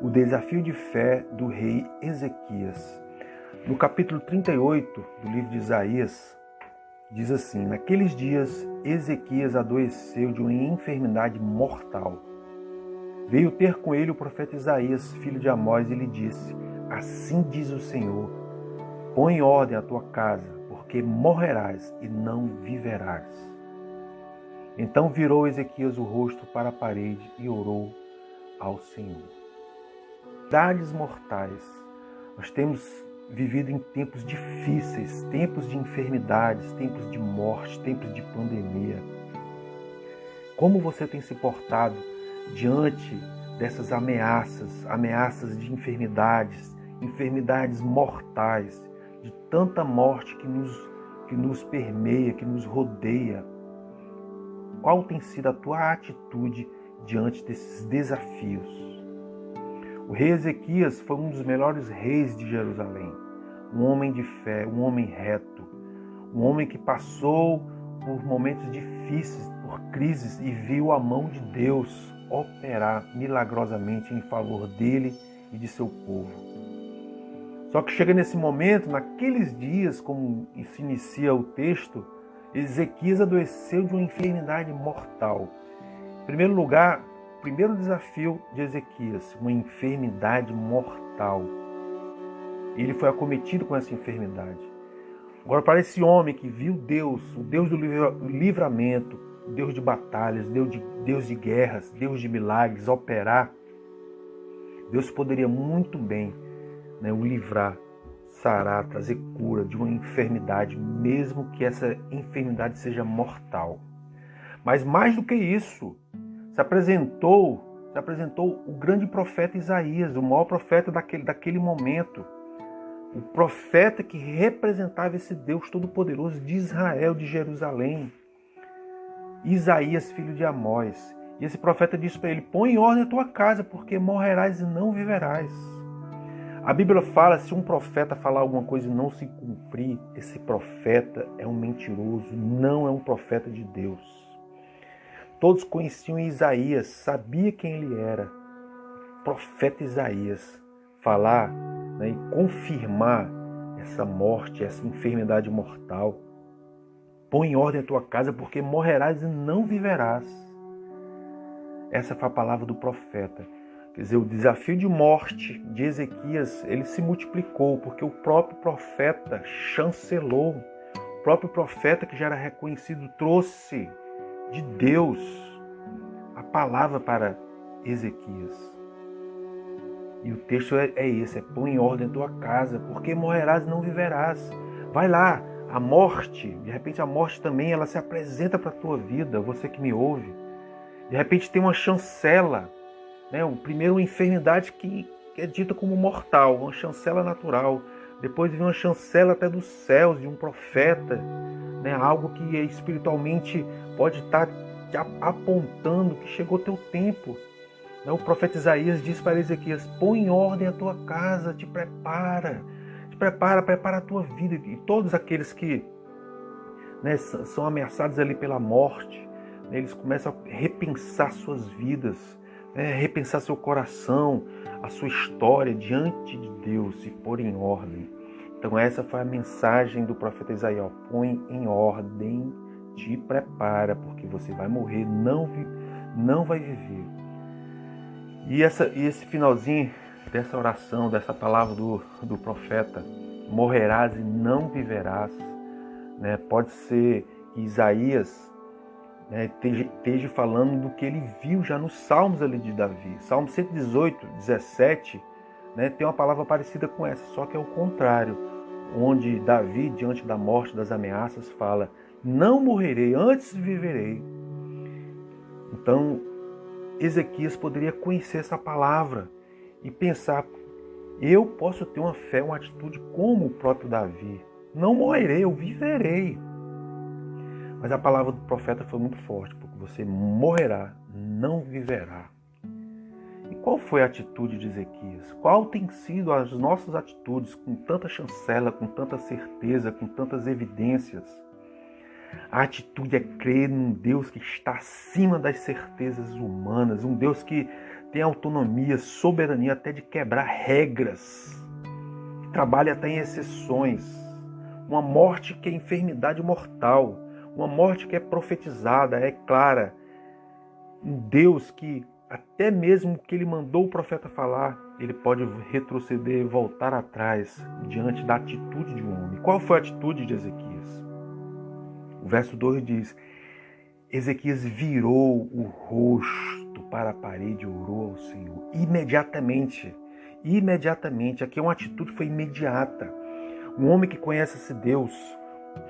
o desafio de fé do rei Ezequias. No capítulo 38 do livro de Isaías, diz assim: naqueles dias Ezequias adoeceu de uma enfermidade mortal. Veio ter com ele o profeta Isaías, filho de Amós, e lhe disse: assim diz o Senhor, põe em ordem a tua casa, porque morrerás e não viverás. Então virou Ezequias o rosto para a parede e orou ao Senhor. Enfermidades mortais. Nós temos vivido em tempos difíceis, tempos de enfermidades, tempos de morte, tempos de pandemia. Como você tem se portado diante dessas ameaças de enfermidades mortais, de tanta morte que nos permeia, que nos rodeia? Qual tem sido a tua atitude diante desses desafios? O rei Ezequias foi um dos melhores reis de Jerusalém, um homem de fé, um homem reto, um homem que passou por momentos difíceis, por crises, e viu a mão de Deus operar milagrosamente em favor dele e de seu povo. Só que chega nesse momento, naqueles dias, como se inicia o texto, Ezequias adoeceu de uma enfermidade mortal. Em primeiro lugar, o primeiro desafio de Ezequias, uma enfermidade mortal. Ele foi acometido com essa enfermidade. Agora, para esse homem que viu Deus, o Deus do livramento, o Deus de batalhas, Deus de guerras, Deus de milagres, operar, Deus poderia muito bem, o livrar, sarar, trazer cura de uma enfermidade, mesmo que essa enfermidade seja mortal. Mas mais do que isso, se apresentou o grande profeta Isaías, o maior profeta daquele momento. O profeta que representava esse Deus Todo-Poderoso de Israel, de Jerusalém. Isaías, filho de Amós. E esse profeta disse para ele: põe em ordem a tua casa, porque morrerás e não viverás. A Bíblia fala, se um profeta falar alguma coisa e não se cumprir, esse profeta é um mentiroso, não é um profeta de Deus. Todos conheciam Isaías, sabia quem ele era. O profeta Isaías falar, e confirmar essa morte, essa enfermidade mortal. Põe em ordem a tua casa, porque morrerás e não viverás. Essa foi a palavra do profeta. Quer dizer, o desafio de morte de Ezequias, ele se multiplicou, porque o próprio profeta chancelou. O próprio profeta, que já era reconhecido, trouxe de Deus a palavra para Ezequias. E o texto é esse: põe em ordem a tua casa, porque morrerás e não viverás. Vai lá, a morte, de repente a morte também, ela se apresenta para a tua vida, você que me ouve. De repente tem uma chancela, primeiro uma enfermidade que é dita como mortal, uma chancela natural. Depois vem uma chancela até dos céus, de um profeta, algo que espiritualmente pode estar te apontando que chegou teu tempo. O profeta Isaías diz para Ezequias: põe em ordem a tua casa, prepara a tua vida. E todos aqueles que são ameaçados ali pela morte, eles começam a repensar suas vidas, repensar seu coração, a sua história diante de Deus e pôr em ordem. Então essa foi a mensagem do profeta Isaías: põe em ordem, te prepara, porque você vai morrer, não vai viver. E esse finalzinho dessa oração, dessa palavra do profeta, morrerás e não viverás, pode ser que Isaías esteja falando do que ele viu já nos Salmos ali de Davi. Salmo 118, 17, tem uma palavra parecida com essa, só que é o contrário, onde Davi, diante da morte, das ameaças, fala: não morrerei, antes viverei. Então, Ezequias poderia conhecer essa palavra e pensar: eu posso ter uma fé, uma atitude como o próprio Davi. Não morrerei, eu viverei. Mas a palavra do profeta foi muito forte, porque você morrerá, não viverá. E qual foi a atitude de Ezequias? Qual tem sido as nossas atitudes com tanta chancela, com tanta certeza, com tantas evidências? A atitude é crer num Deus que está acima das certezas humanas, um Deus que tem autonomia, soberania até de quebrar regras, trabalha até em exceções. Uma morte que é enfermidade mortal, uma morte que é profetizada, é clara. Um Deus que até mesmo que ele mandou o profeta falar, ele pode retroceder e voltar atrás diante da atitude de um homem. Qual foi a atitude de Ezequias? O verso 2 diz: Ezequias virou o rosto para a parede e orou ao Senhor. Imediatamente. Aqui uma atitude foi imediata. Um homem que conhece esse Deus,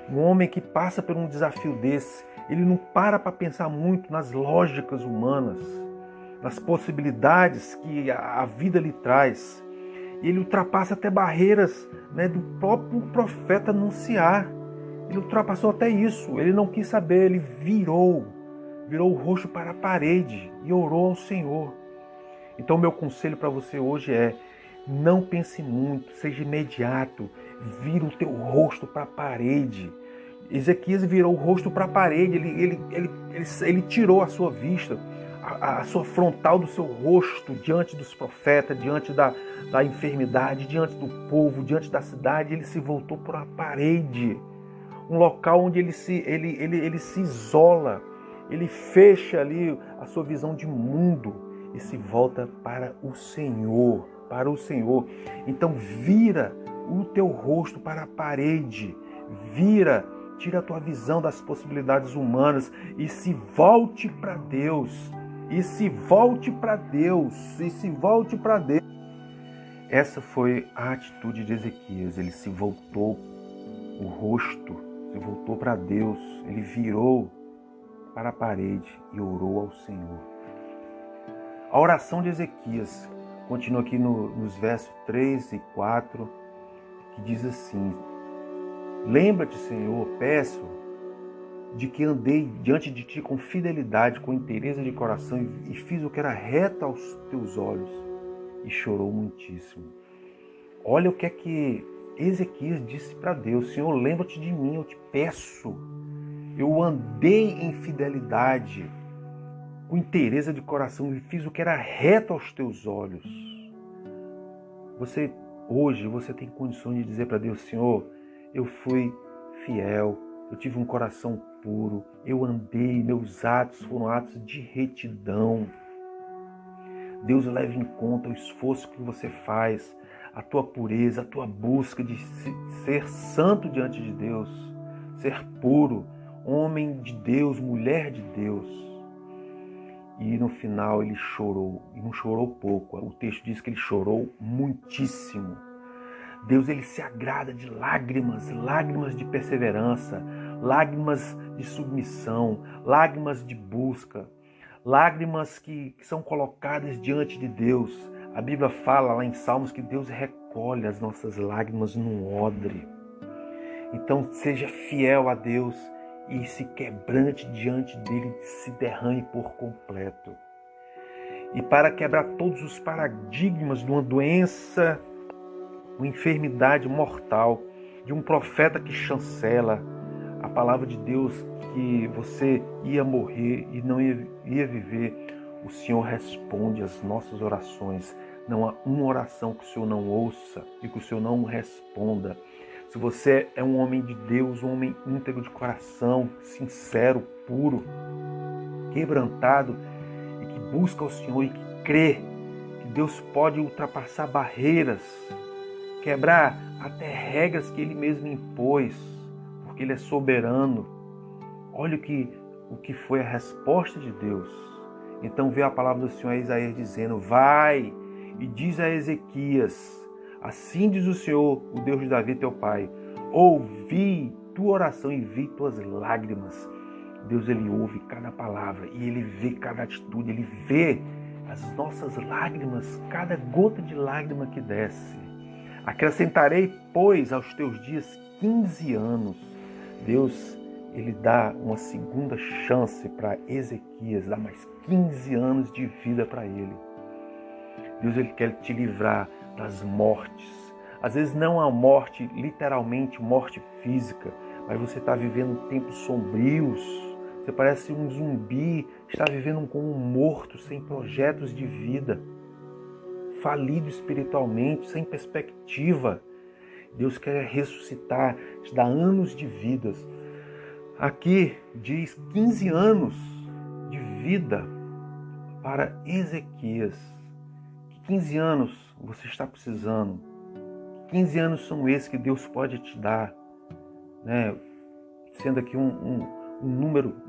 um homem que passa por um desafio desse, ele não para pensar muito nas lógicas humanas, nas possibilidades que a vida lhe traz. Ele ultrapassa até barreiras, do próprio profeta anunciar. Ele ultrapassou até isso. Ele não quis saber, ele virou o rosto para a parede e orou ao Senhor. Então, meu conselho para você hoje é: não pense muito, seja imediato, vira o teu rosto para a parede. Ezequias virou o rosto para a parede, ele tirou a sua vista, a sua frontal do seu rosto diante dos profetas, diante da enfermidade, diante do povo, diante da cidade. Ele se voltou para a parede, um local onde ele se isola, ele fecha ali a sua visão de mundo e se volta para o Senhor. Então vira o teu rosto para a parede, tira a tua visão das possibilidades humanas e se volte para Deus. Essa foi a atitude de Ezequias. Ele se voltou o rosto, se voltou para Deus, ele virou para a parede e orou ao Senhor. A oração de Ezequias continua aqui nos versos 3 e 4, que diz assim: Lembra-te, Senhor, peço, de que andei diante de ti com fidelidade, com inteireza de coração e fiz o que era reto aos teus olhos, e chorou muitíssimo. Olha o que é que Ezequias disse para Deus: Senhor, lembra-te de mim, eu te peço. Eu andei em fidelidade, com inteireza de coração e fiz o que era reto aos teus olhos. Hoje você tem condições de dizer para Deus: Senhor, eu fui fiel, eu tive um coração puro, eu andei, meus atos foram atos de retidão. Deus leva em conta o esforço que você faz, a tua pureza, a tua busca de ser santo diante de Deus, ser puro, homem de Deus, mulher de Deus. E no final ele chorou, e não chorou pouco. O texto diz que ele chorou muitíssimo. Deus, ele se agrada de lágrimas de perseverança, lágrimas de submissão, lágrimas de busca, lágrimas que são colocadas diante de Deus. A Bíblia fala lá em Salmos que Deus recolhe as nossas lágrimas num odre. Então seja fiel a Deus e se quebrante diante dele, se derrame por completo. E para quebrar todos os paradigmas de uma doença, uma enfermidade mortal, de um profeta que chancela a palavra de Deus, que você ia morrer e não ia viver, o Senhor responde às nossas orações. Não há uma oração que o Senhor não ouça e que o Senhor não responda. Se você é um homem de Deus, um homem íntegro de coração, sincero, puro, quebrantado, e que busca o Senhor e que crê que Deus pode ultrapassar barreiras, quebrar até regras que Ele mesmo impôs, porque Ele é soberano. Olha o que foi a resposta de Deus. Então veio a palavra do Senhor a Isaías dizendo: vai e diz a Ezequias: assim diz o Senhor, o Deus de Davi, teu pai, ouvi tua oração e vi tuas lágrimas. Deus, ele ouve cada palavra e ele vê cada atitude, ele vê as nossas lágrimas, cada gota de lágrima que desce. Acrescentarei, pois, aos teus dias 15 anos. Deus, ele dá uma segunda chance para Ezequias, dá mais 15 anos de vida para ele. Deus, ele quer te livrar das mortes. Às vezes não a morte, literalmente morte física, mas você está vivendo tempos sombrios, Você parece um zumbi, está vivendo como um morto, sem projetos de vida, falido espiritualmente, sem perspectiva. Deus quer ressuscitar, te dar anos de vidas. Aqui diz 15 anos de vida para Ezequias. Que 15 anos você está precisando? 15 anos são esses que Deus pode te dar, né? Sendo aqui um número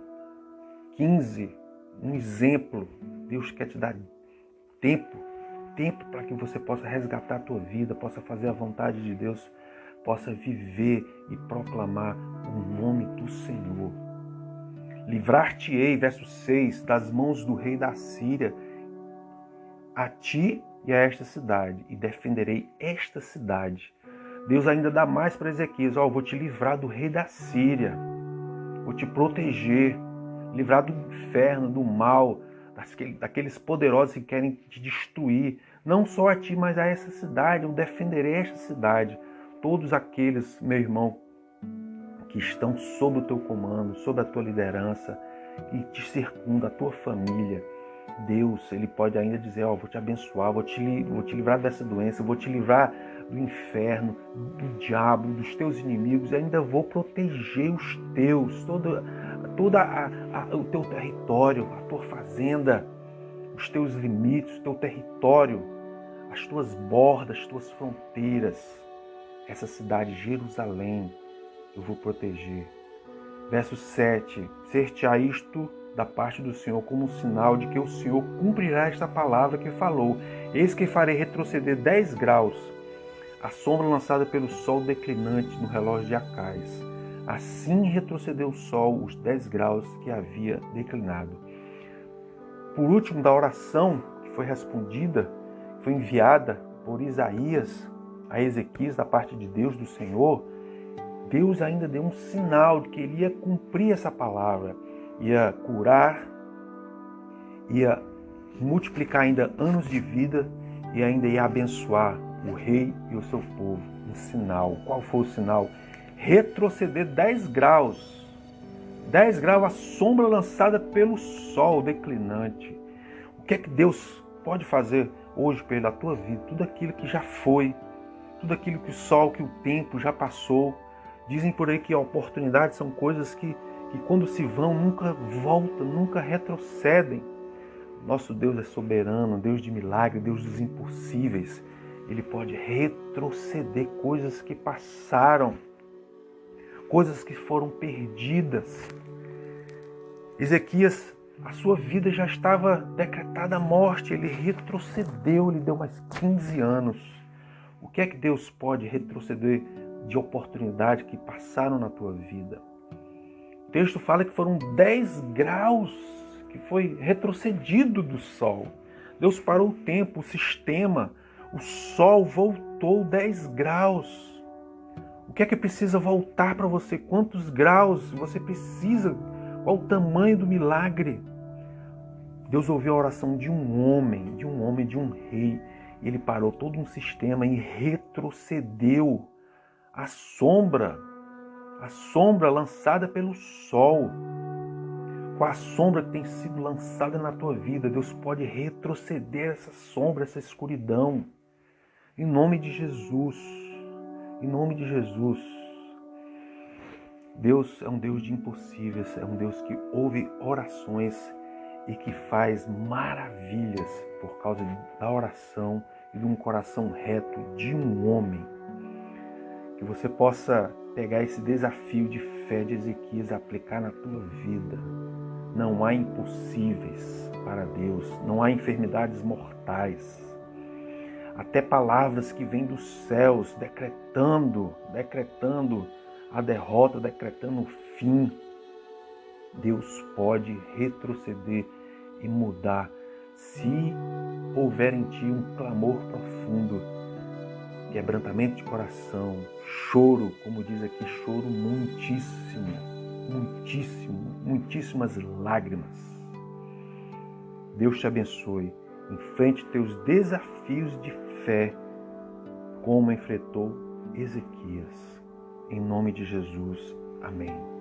15, um exemplo. Deus quer te dar tempo para que você possa resgatar a tua vida, possa fazer a vontade de Deus, possa viver e proclamar o nome do Senhor. Livrar-te-ei, verso 6, das mãos do rei da Síria, a ti e a esta cidade, e defenderei esta cidade. Deus ainda dá mais para Ezequias. Eu vou te livrar do rei da Síria, vou te proteger, livrar do inferno, do mal, daqueles poderosos que querem te destruir. Não só a ti, mas a essa cidade. Eu defenderei esta cidade. Todos aqueles, meu irmão, que estão sob o teu comando, sob a tua liderança, e te circunda, a tua família. Deus, Ele pode ainda dizer, vou te abençoar, vou te livrar dessa doença, vou te livrar do inferno, do diabo, dos teus inimigos, e ainda vou proteger os teus, todo o teu território, a tua fazenda, os teus limites, o teu território, as tuas bordas, as tuas fronteiras, essa cidade, Jerusalém, eu vou proteger. Verso 7, ser-te-á isto da parte do Senhor como um sinal de que o Senhor cumprirá esta palavra que falou. Eis que farei retroceder 10 graus a sombra lançada pelo sol declinante no relógio de Acais. Assim retrocedeu o sol os 10 graus que havia declinado. Por último, da oração que foi respondida, foi enviada por Isaías a Ezequias da parte de Deus, do Senhor, Deus ainda deu um sinal de que ele ia cumprir essa palavra, ia curar, ia multiplicar ainda anos de vida e ainda ia abençoar o rei e o seu povo. Um sinal. Qual foi o sinal? Retroceder 10 graus. 10 graus a sombra lançada pelo sol declinante. O que é que Deus pode fazer hoje pela tua vida? Tudo aquilo que já foi, tudo aquilo que o sol, que o tempo já passou. Dizem por aí que oportunidades são coisas que quando se vão nunca voltam, nunca retrocedem. Nosso Deus é soberano, Deus de milagre, Deus dos impossíveis. Ele pode retroceder coisas que passaram, coisas que foram perdidas. Ezequias, a sua vida já estava decretada a morte, ele retrocedeu, ele deu mais 15 anos. O que é que Deus pode retroceder de oportunidade que passaram na tua vida? O texto fala que foram 10 graus que foi retrocedido do sol. Deus parou o tempo, o sistema, o sol voltou 10 graus. O que é que precisa voltar para você? Quantos graus você precisa? Qual o tamanho do milagre? Deus ouviu a oração de um homem, de um rei. Ele parou todo um sistema e retrocedeu a sombra lançada pelo sol. Com a sombra que tem sido lançada na tua vida, Deus pode retroceder essa sombra, essa escuridão. Em nome de Jesus. Em nome de Jesus. Deus é um Deus de impossíveis, é um Deus que ouve orações e que faz maravilhas por causa da oração e de um coração reto de um homem. Que você possa pegar esse desafio de fé de Ezequias e aplicar na tua vida. Não há impossíveis para Deus, não há enfermidades mortais. Até palavras que vêm dos céus, decretando a derrota, decretando o fim. Deus pode retroceder e mudar se houver em ti um clamor profundo, quebrantamento de coração, choro, como diz aqui, choro muitíssimas lágrimas. Deus te abençoe. Enfrente teus desafios de fé, como enfrentou Ezequias. Em nome de Jesus. Amém.